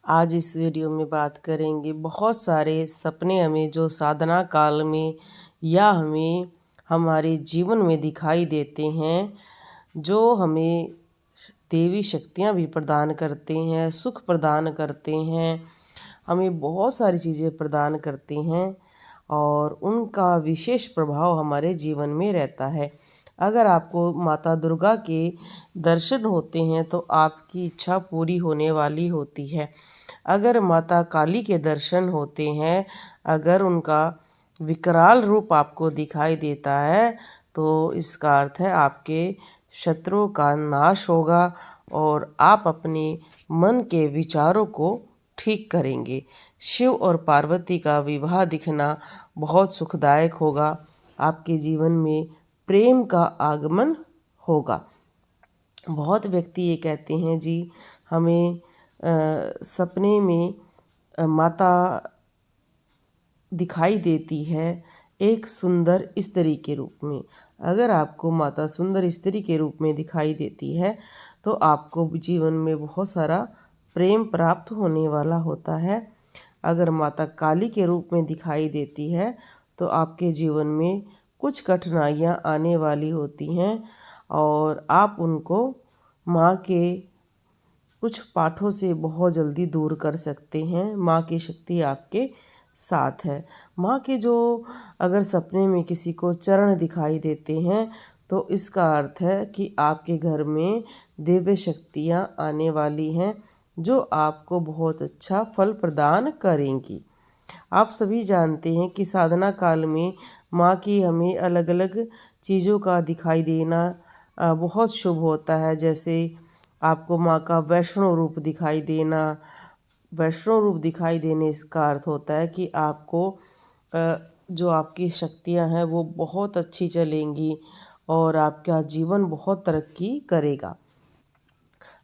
आज इस वीडियो में बात करेंगे बहुत सारे सपने हमें जो साधना काल में या हमें हमारे जीवन में दिखाई देते हैं, जो हमें देवी शक्तियाँ भी प्रदान करते हैं, सुख प्रदान करते हैं, हमें बहुत सारी चीज़ें प्रदान करते हैं और उनका विशेष प्रभाव हमारे जीवन में रहता है। अगर आपको माता दुर्गा के दर्शन होते हैं तो आपकी इच्छा पूरी होने वाली होती है। अगर माता काली के दर्शन होते हैं, अगर उनका विकराल रूप आपको दिखाई देता है तो इसका अर्थ है आपके शत्रुओं का नाश होगा और आप अपने मन के विचारों को ठीक करेंगे। शिव और पार्वती का विवाह दिखना बहुत सुखदायक होगा। आपके जीवन में प्रेम का आगमन होगा। बहुत व्यक्ति ये कहते हैं जी हमें सपने में माता दिखाई देती है एक सुंदर स्त्री के रूप में। अगर आपको माता सुंदर स्त्री के रूप में दिखाई देती है तो आपको जीवन में बहुत सारा प्रेम प्राप्त होने वाला होता है। अगर माता काली के रूप में दिखाई देती है तो आपके जीवन में कुछ कठिनाइयाँ आने वाली होती हैं और आप उनको माँ के कुछ पाठों से बहुत जल्दी दूर कर सकते हैं। माँ की शक्ति आपके साथ है। माँ के जो अगर सपने में किसी को चरण दिखाई देते हैं तो इसका अर्थ है कि आपके घर में दिव्य शक्तियाँ आने वाली हैं जो आपको बहुत अच्छा फल प्रदान करेंगी। आप सभी जानते हैं कि साधना काल में माँ की हमें अलग अलग चीज़ों का दिखाई देना बहुत शुभ होता है। जैसे आपको माँ का वैष्णव रूप दिखाई देना। वैष्णव रूप दिखाई देने इसका अर्थ होता है कि आपको जो आपकी शक्तियाँ हैं वो बहुत अच्छी चलेंगी और आपका जीवन बहुत तरक्की करेगा।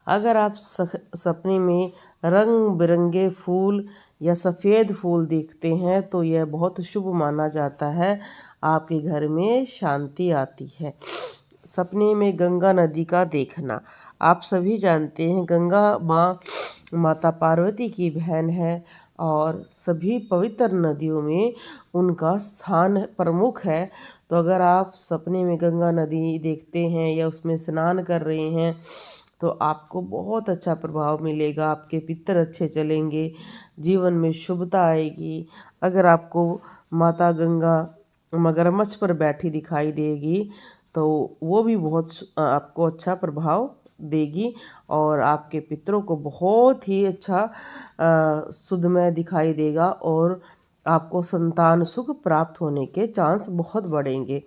अगर आप सपने में रंग बिरंगे फूल या सफ़ेद फूल देखते हैं तो यह बहुत शुभ माना जाता है। आपके घर में शांति आती है। सपने में गंगा नदी का देखना। आप सभी जानते हैं गंगा माँ माता पार्वती की बहन है और सभी पवित्र नदियों में उनका स्थान प्रमुख है। तो अगर आप सपने में गंगा नदी देखते हैं या उसमें स्नान कर रहे हैं तो आपको बहुत अच्छा प्रभाव मिलेगा। आपके पितर अच्छे चलेंगे, जीवन में शुभता आएगी। अगर आपको माता गंगा मगरमच्छ पर बैठी दिखाई देगी तो वो भी बहुत आपको अच्छा प्रभाव देगी और आपके पितरों को बहुत ही अच्छा सुधमय दिखाई देगा और आपको संतान सुख प्राप्त होने के चांस बहुत बढ़ेंगे।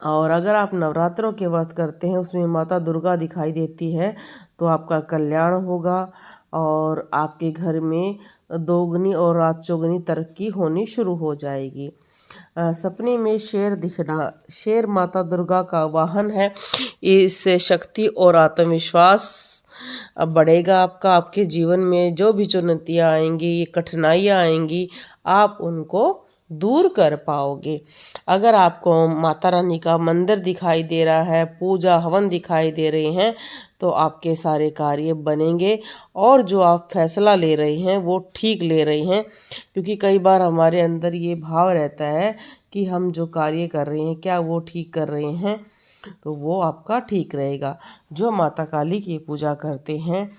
और अगर आप नवरात्रों के व्रत करते हैं उसमें माता दुर्गा दिखाई देती है तो आपका कल्याण होगा और आपके घर में दोगुनी और रात चौगुनी तरक्की होनी शुरू हो जाएगी। सपने में शेर दिखना। शेर माता दुर्गा का वाहन है। इससे शक्ति और आत्मविश्वास बढ़ेगा आपका। आपके जीवन में जो भी चुनौतियाँ आएंगी, ये कठिनाइयाँ आएंगी, आप उनको दूर कर पाओगे। अगर आपको माता रानी का मंदिर दिखाई दे रहा है, पूजा हवन दिखाई दे रहे हैं तो आपके सारे कार्य बनेंगे और जो आप फैसला ले रहे हैं वो ठीक ले रहे हैं। क्योंकि कई बार हमारे अंदर ये भाव रहता है कि हम जो कार्य कर रहे हैं क्या वो ठीक कर रहे हैं, तो वो आपका ठीक रहेगा। जो माता काली की पूजा करते हैं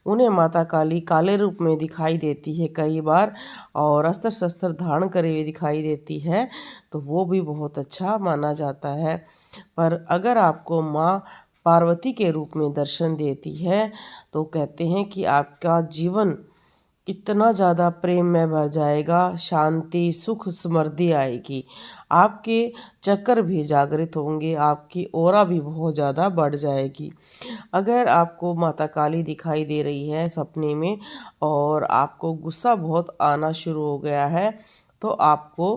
उन्हें माता काली काले रूप में दिखाई देती है कई बार और अस्त्र शस्त्र धारण करे हुए दिखाई देती है तो वो भी बहुत अच्छा माना जाता है। पर अगर आपको माँ पार्वती के रूप में दर्शन देती है तो कहते हैं कि आपका जीवन इतना ज़्यादा प्रेम में भर जाएगा, शांति सुख समृद्धि आएगी। आपके चक्र भी जागृत होंगे, आपकी ऑरा भी बहुत ज़्यादा बढ़ जाएगी। अगर आपको माता काली दिखाई दे रही है सपने में और आपको गुस्सा बहुत आना शुरू हो गया है तो आपको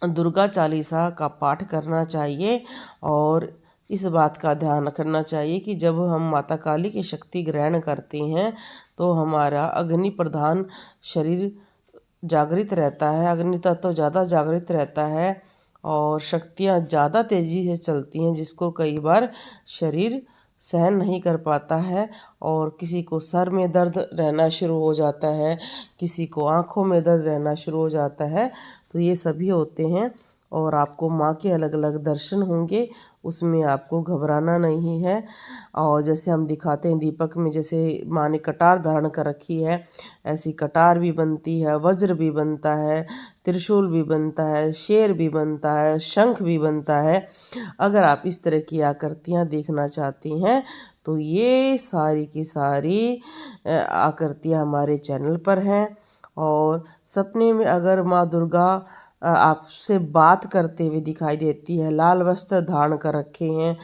दुर्गा चालीसा का पाठ करना चाहिए और इस बात का ध्यान रखना चाहिए कि जब हम माता काली की शक्ति ग्रहण करते हैं तो हमारा अग्नि प्रधान शरीर जागृत रहता है, अग्नि तत्व ज़्यादा जागृत रहता है और शक्तियाँ ज़्यादा तेज़ी से चलती हैं जिसको कई बार शरीर सहन नहीं कर पाता है और किसी को सर में दर्द रहना शुरू हो जाता है, किसी को आँखों में दर्द रहना शुरू हो जाता है, तो ये सभी होते हैं। और आपको माँ के अलग अलग दर्शन होंगे, उसमें आपको घबराना नहीं है। और जैसे हम दिखाते हैं दीपक में, जैसे माँ ने कटार धारण कर रखी है, ऐसी कटार भी बनती है, वज्र भी बनता है, त्रिशूल भी बनता है, शेर भी बनता है, शंख भी बनता है। अगर आप इस तरह की आकृतियाँ देखना चाहती हैं तो ये सारी की सारी आकृतियाँ हमारे चैनल पर हैं। और सपने में अगर माँ दुर्गा आपसे बात करते हुए दिखाई देती है, लाल वस्त्र धारण कर रखे हैं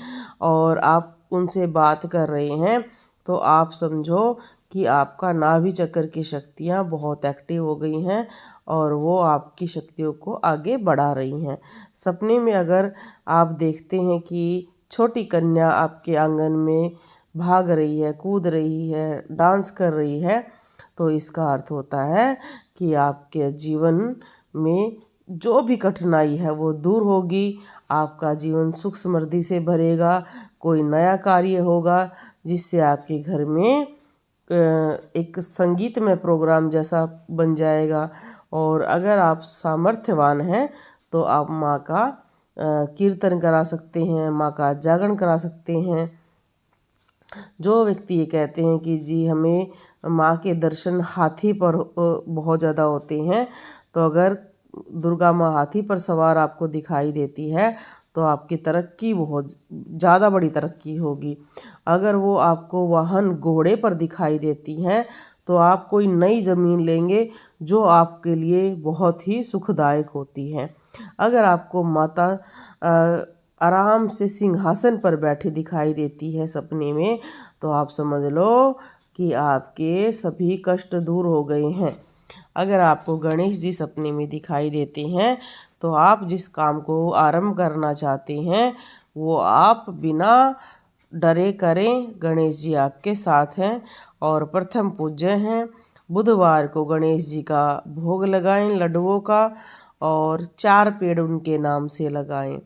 और आप उनसे बात कर रहे हैं, तो आप समझो कि आपका नाभि चक्र की शक्तियाँ बहुत एक्टिव हो गई हैं और वो आपकी शक्तियों को आगे बढ़ा रही हैं। सपने में अगर आप देखते हैं कि छोटी कन्या आपके आंगन में भाग रही है, कूद रही है, डांस कर रही है, तो इसका अर्थ होता है कि आपके जीवन में जो भी कठिनाई है वो दूर होगी, आपका जीवन सुख समृद्धि से भरेगा, कोई नया कार्य होगा जिससे आपके घर में एक संगीतमय प्रोग्राम जैसा बन जाएगा। और अगर आप सामर्थ्यवान हैं तो आप माँ का कीर्तन करा सकते हैं, माँ का जागरण करा सकते हैं। जो व्यक्ति ये कहते हैं कि जी हमें माँ के दर्शन हाथी पर बहुत ज़्यादा होते हैं, तो अगर दुर्गा माँ हाथी पर सवार आपको दिखाई देती है तो आपकी तरक्की बहुत ज़्यादा बड़ी तरक्की होगी। अगर वो आपको वाहन घोड़े पर दिखाई देती हैं तो आप कोई नई ज़मीन लेंगे जो आपके लिए बहुत ही सुखदायक होती है। अगर आपको माता आराम से सिंहासन पर बैठी दिखाई देती है सपने में, तो आप समझ लो कि आपके सभी कष्ट दूर हो गए हैं। अगर आपको गणेश जी सपने में दिखाई देते हैं तो आप जिस काम को आरंभ करना चाहते हैं वो आप बिना डरे करें। गणेश जी आपके साथ हैं और प्रथम पूज्य हैं। बुधवार को गणेश जी का भोग लगाएं लड्डुओं का और 4 पेड़ उनके नाम से लगाएं।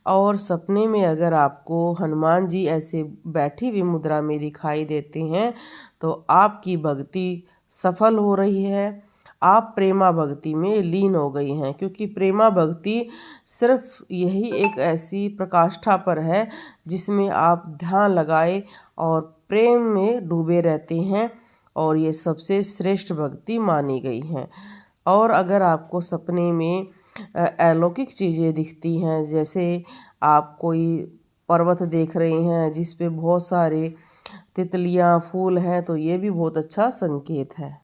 और सपने में अगर आपको हनुमान जी ऐसे बैठी हुई मुद्रा में दिखाई देते हैं तो आपकी भक्ति सफल हो रही है, आप प्रेमा भक्ति में लीन हो गई हैं। क्योंकि प्रेमा भक्ति सिर्फ यही एक ऐसी प्रकाष्ठा पर है जिसमें आप ध्यान लगाए और प्रेम में डूबे रहते हैं, और ये सबसे श्रेष्ठ भक्ति मानी गई है। और अगर आपको सपने में अलौकिक चीज़ें दिखती हैं, जैसे आप कोई पर्वत देख रहे हैं जिस पे बहुत सारे तितलियां फूल हैं, तो ये भी बहुत अच्छा संकेत है।